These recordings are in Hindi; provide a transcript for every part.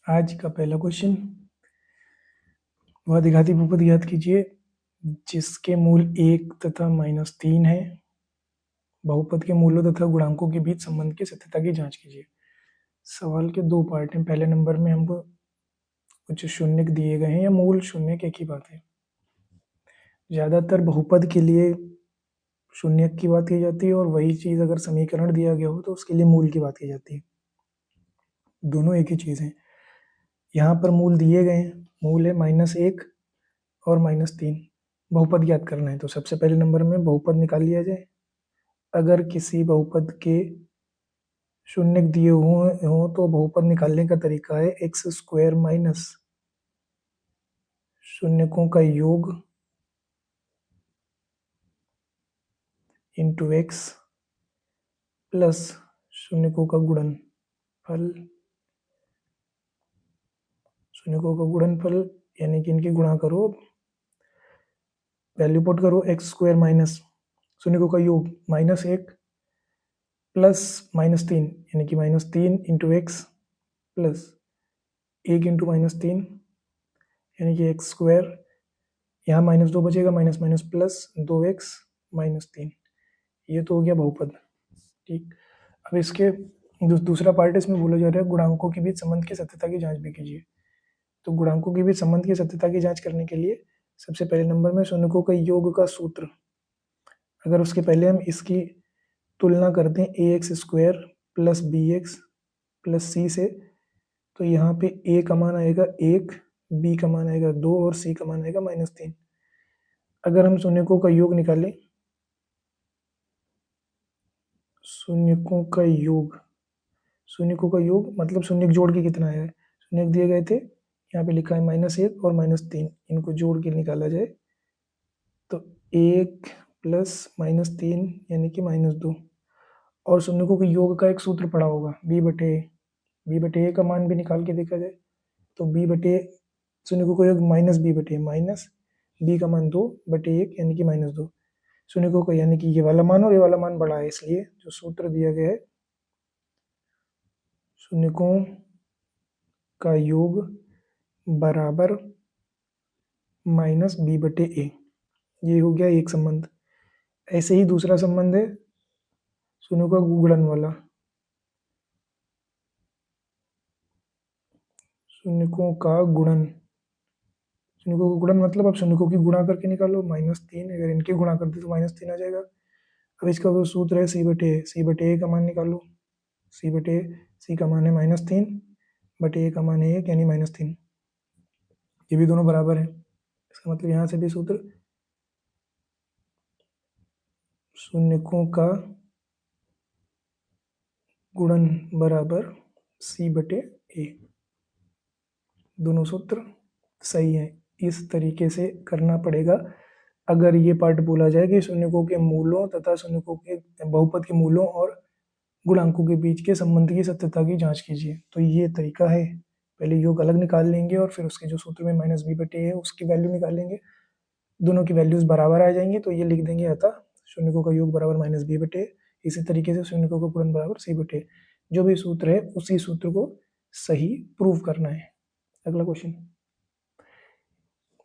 आज का पहला क्वेश्चन, वह द्विघाती बहुपद ज्ञात कीजिए जिसके मूल 1 तथा -3 है। बहुपद के मूलों तथा गुणांकों के बीच संबंध की सत्यता की जांच कीजिए। सवाल के दो पार्ट हैं। पहले नंबर में हमको कुछ शून्य दिए गए हैं या मूल शून्य एक ही बात है। ज़्यादातर बहुपद के लिए शून्य की बात की जाती है और वही चीज़ अगर समीकरण दिया गया हो तो उसके लिए मूल की बात की जाती है। दोनों एक ही चीज़ है। यहाँ पर मूल दिए गए हैं। मूल है -1 और -3। बहुपद ज्ञात करना है तो सबसे पहले नंबर में बहुपद निकाल लिया जाए। अगर किसी बहुपद के शून्य दिए हुए हो तो बहुपद निकालने का तरीका है x² माइनस शून्यकों का योग इंटू x प्लस शून्यकों का गुणनफल। शून्यकों का गुणनफल यानी कि इनकी गुणा करो, वैल्यू पुट करो। x² माइनस शून्यकों का योग -1 प्लस -3 यानी कि -3 इंटू एक्स प्लस 1 इंटू -3 यानी कि x²। यहाँ -2 बचेगा, माइनस माइनस प्लस 2x -3। ये तो हो गया बहुपद। ठीक, अब इसके दूसरा पार्ट इसमें बोला जा रहा है गुणांकों के बीच संबंध की सत्यता की जांच भी कीजिए। तो गुणांकों के बीच संबंध की सत्यता की जांच करने के लिए सबसे पहले नंबर में शून्यकों का योग का सूत्र, अगर उसके पहले हम इसकी तुलना करते हैं ax² plus bx plus c से, तो यहाँ पे a का मान आएगा 1, b का मान आएगा 2 और c का मान आएगा -3। अगर हम शून्यकों का योग निकालें, शून्यकों का योग मतलब शून्य जोड़ के कितना है। शून्य दिए गए थे, यहाँ पे लिखा है -1 और -3, इनको जोड़ के निकाला जाए तो 1 प्लस -3 यानी कि -2। और शून्यकों के योग का एक सूत्र पड़ा होगा b/a का मान भी निकाल के देखा जाए तो b/a शून्यकों का योग -b का मान 2/1 यानी कि -2। शून्यकों का यानी कि ये वाला मान और ये वाला मान बड़ा है, इसलिए जो सूत्र दिया गया है शून्यकों का योग बराबर -b/a। ये हो गया एक संबंध। ऐसे ही दूसरा संबंध है शून्यों का गुणन वाला। शून्यकों का गुणन मतलब अब शून्यकों की गुणा करके निकालो। -3 अगर इनके गुणा कर दे तो -3 आ जाएगा। अब इसका जो सूत्र है c/a का मान निकालो। c का मान है -3/a का मान है 1 यानी -3। ये भी दोनों बराबर है, इसका मतलब यहाँ से भी सूत्र शून्यकों का गुणन बराबर c/a। दोनों सूत्र सही है। इस तरीके से करना पड़ेगा अगर ये पार्ट बोला जाए कि शून्यकों के मूलों तथा शून्यकों के बहुपद के मूलों और गुणांकों के बीच के संबंध की सत्यता की जांच कीजिए। तो ये तरीका है, पहले योग अलग निकाल लेंगे और फिर उसके जो सूत्र में -b/a है उसकी वैल्यू निकालेंगे। दोनों की वैल्यूज बराबर आ जाएंगी तो ये लिख देंगे, अतः शून्यकों का योग बराबर -b/a। इसी तरीके से शून्यकों का गुणन बराबर c/a। जो भी सूत्र है उसी सूत्र को सही प्रूव करना है। अगला क्वेश्चन,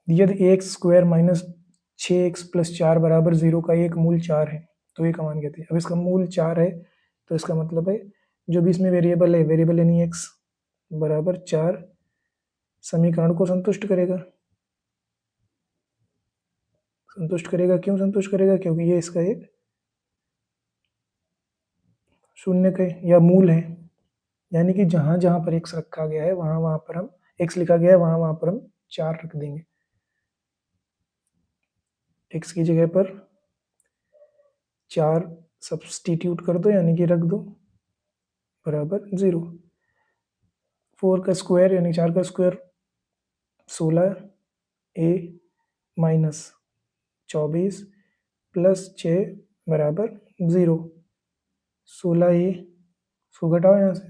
यदि ax² माइनस 6x प्लस 4 बराबर 0 का एक मूल 4 है तो ये का मान कहते हैं। अब इसका मूल 4 है तो इसका मतलब है जो भी इसमें वेरिएबल है, वेरिएबल यानी x बराबर 4 समीकरण को संतुष्ट करेगा। क्यों संतुष्ट करेगा? क्योंकि ये इसका एक शून्य का या मूल है, यानी कि जहां जहां पर x रखा गया है वहां वहां पर हम x लिखा गया है वहां वहां पर हम 4 रख देंगे। x की जगह पर 4 सब्सटीट्यूट कर दो यानी कि रख दो बराबर 0। 4 का स्क्वायर यानी 4 का स्क्वायर 16a माइनस 24 प्लस 6 बराबर 0। 16a इसको घटाओ यहाँ से,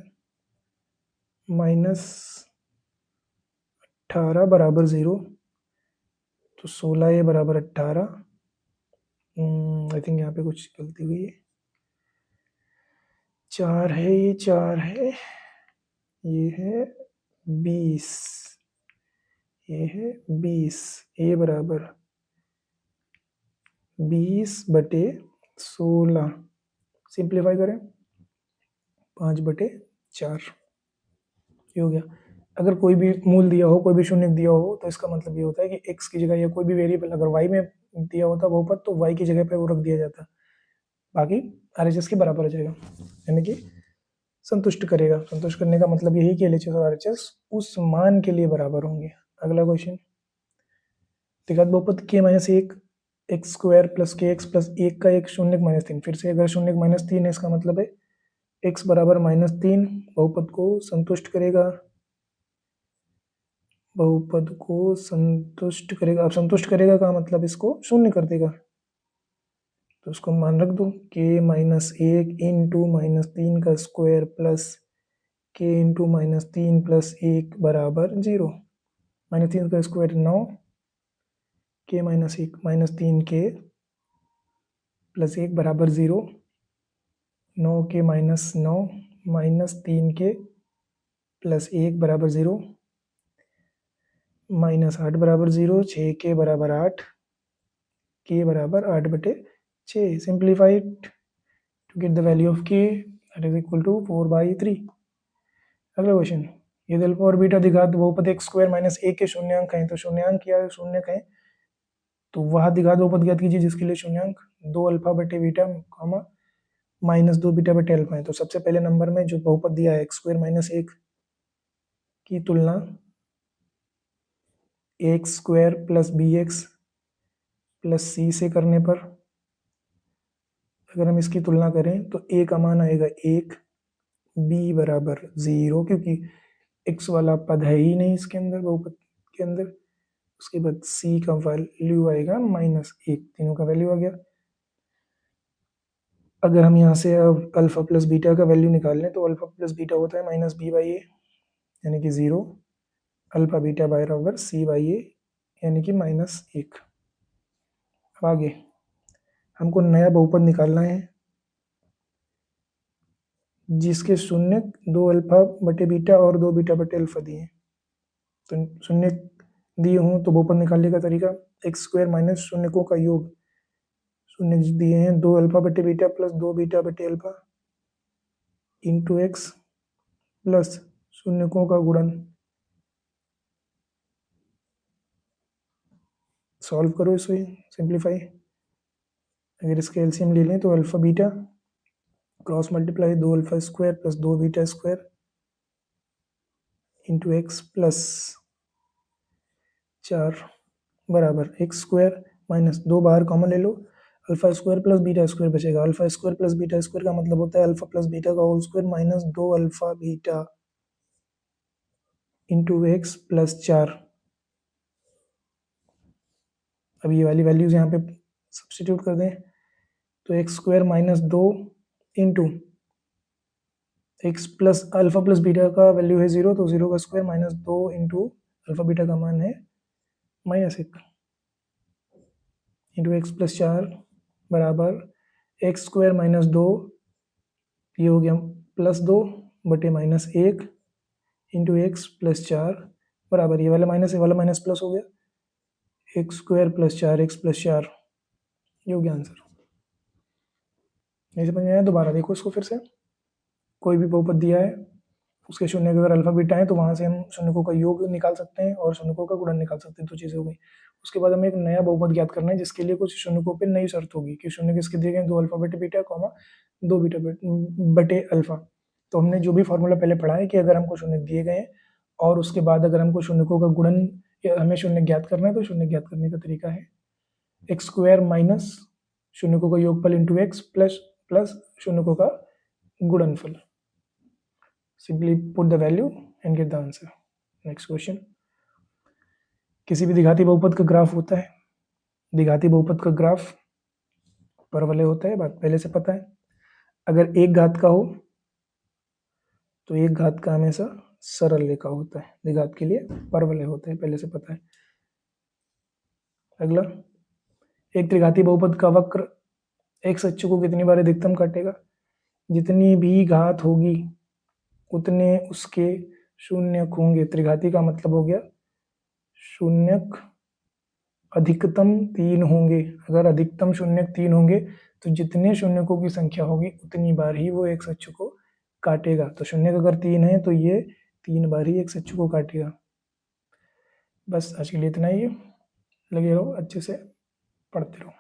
-18 बराबर 0। तो 16a बराबर 18। आई थिंक यहाँ पे कुछ गलती हुई है। 4 है, ये 4 है, ये है 20, ये है 20, ए बराबर 20/16, सिंप्लीफाई करें 5/4, ये हो गया। अगर कोई भी मूल दिया हो, कोई भी शून्य दिया हो, तो इसका मतलब ये होता है कि x की जगह या कोई भी वेरिएबल अगर y में दिया होता बहुपद तो y की जगह पे वो रख दिया जाता, बाकी RHS के बराबर हो जाएगा, यानी कि संतुष्ट करेगा। संतुष्ट करने का मतलब यही कि LHS और RHS उस मान के लिए बराबर होंगे। अगला क्वेश्चन, द्विघात बहुपद k-1 एक्स स्क्वायर प्लस के एक्स प्लस 1 का एक शून्य -3, फिर से अगर शून्य -3 है इसका मतलब है x बराबर -3 बहुपद को संतुष्ट करेगा, बहुपद को संतुष्ट करेगा। अब संतुष्ट करेगा का मतलब इसको शून्य कर देगा, तो उसको मान रख दो k-1 इंटू -3 का square plus k into -3 plus 1 बराबर 0। -3 का स्क्वायर 9, k-1 -3k प्लस 1 बराबर 0, 9k -9 -3k प्लस 1 बराबर 0, -8 बराबर 0, 6k बराबर 8, k बराबर 8/6। Simplified to get the value of k, that is equal to 4/3। अगला क्वेश्चन, यदि अल्फा और बीटा द्विघात बहुपद x स्क्वायर माइनस a के शून्यांक हैं, तो शून्यांक या शून्यक हैं तो वह द्विघात बहुपद ज्ञात कीजिए जिसके लिए शून्यांक 2 अल्फा बटे बीटा -2 बीटा बटे अल्फा है। तो सबसे पहले नंबर में जो बहुपद दिया है x स्क्वायर माइनस 1 की तुलना x square plus B x plus C से करने पर अगर हम इसकी तुलना करें तो a का मान आएगा 1, b बराबर 0 क्योंकि x वाला पद है ही नहीं इसके अंदर, बहुपद के अंदर। उसके बाद c का वैल्यू आएगा -1, तीनों का वैल्यू आ गया। अगर हम यहाँ से अब अल्फा प्लस बीटा का वैल्यू निकाल लें तो अल्फा प्लस बीटा होता है -b/a यानी कि 0, अल्फा बीटा बराबर c/a यानी कि -1। अब आगे हमको नया बहुपद निकालना है जिसके शून्य 2 अल्फा बटे बीटा और 2 बीटा बटे अल्फा दिए हैं। तो शून्य दिए हों तो बहुपद निकालने का तरीका एक्स स्क्वायर माइनस शून्यकों का योग, शून्य दिए हैं 2 अल्फा बटे बीटा प्लस 2 बीटा बटे अल्फा इंटू एक्स प्लस शून्यकों का गुणन। सॉल्व करो इसे, सिंप्लीफाई। अगर इसके एलसीएम ले लें तो alpha beta cross multiply 2 alpha square plus 2 beta square into x plus 4 बराबर एक्स स्क्वायर माइनस 2 बाहर कॉमन ले लो, alpha square plus beta square बचेगा। Alpha square plus beta square का मतलब होता है अल्फा प्लस बीटा का whole square minus 2 alpha beta into x plus 4। अब ये वाली वैल्यूज यहाँ पे सब्स्टिट्यूट कर दें तो x square minus 2 into x plus alpha plus beta का वैल्यू है 0, तो 0 का square minus 2 into alpha beta का मान है -1 इंटू एक्स प्लस 4 बराबर एक्स स्क्वायर माइनस 2, ये हो गया +2 बटे -1 इंटू एक्स प्लस 4 बराबर ये वाला माइनस, ये वाला माइनस प्लस हो गया x square plus 4x plus 4, ये हो गया आंसर। नहीं समझ में आया? दोबारा देखो इसको फिर से। कोई भी बहुपद दिया है उसके शून्य अगर अल्फा बीटा है तो वहाँ से हम शून्यकों का योग निकाल सकते हैं और शून्यकों का गुणन निकाल सकते हैं, दो चीज़ें हो गई। उसके बाद हमें एक नया बहुपद ज्ञात करना है जिसके लिए कुछ शून्यकों पे नई शर्त होगी कि शून्य किसके दिए गए 2 अल्फा बटे बीटा कॉमा 2 बीटा बटे अल्फा। तो हमने जो भी फॉर्मूला पहले पढ़ा है कि अगर हमको शून्य दिए गए हैं और उसके बाद अगर हमको शून्यकों का गुणन हमें शून्य ज्ञात करना है तो शून्य ज्ञात करने का तरीका है एक्स स्क्वायर माइनस शून्यकों का योगफल इंटू एक्स प्लस शून्यकों का गुणनफल। Simply put the value and get the answer. Next question. किसी भी द्विघाती बहुपद का ग्राफ होता है, द्विघाती बहुपद का ग्राफ परवलय होता है, बात पहले से पता है। अगर एक घात का हो तो एक घात का हमेशा सरल रेखा होता है, द्विघात के लिए परवलय होता है, पहले से पता है। अगला, एक त्रिघाती बहुपद का वक्र एक्स अक्ष को कितनी बार अधिकतम काटेगा? जितनी भी घात होगी उतने उसके शून्यक होंगे। त्रिघाती का मतलब हो गया शून्यक अधिकतम 3 होंगे। अगर अधिकतम शून्यक 3 होंगे तो जितने शून्यकों की संख्या होगी उतनी बार ही वो एक्स अक्ष को काटेगा। तो शून्यक अगर 3 है तो ये 3 बार ही एक्स अक्ष को काटेगा। बस आज के लिए इतना ही है। लगे रहो, अच्छे से पढ़ते रहो।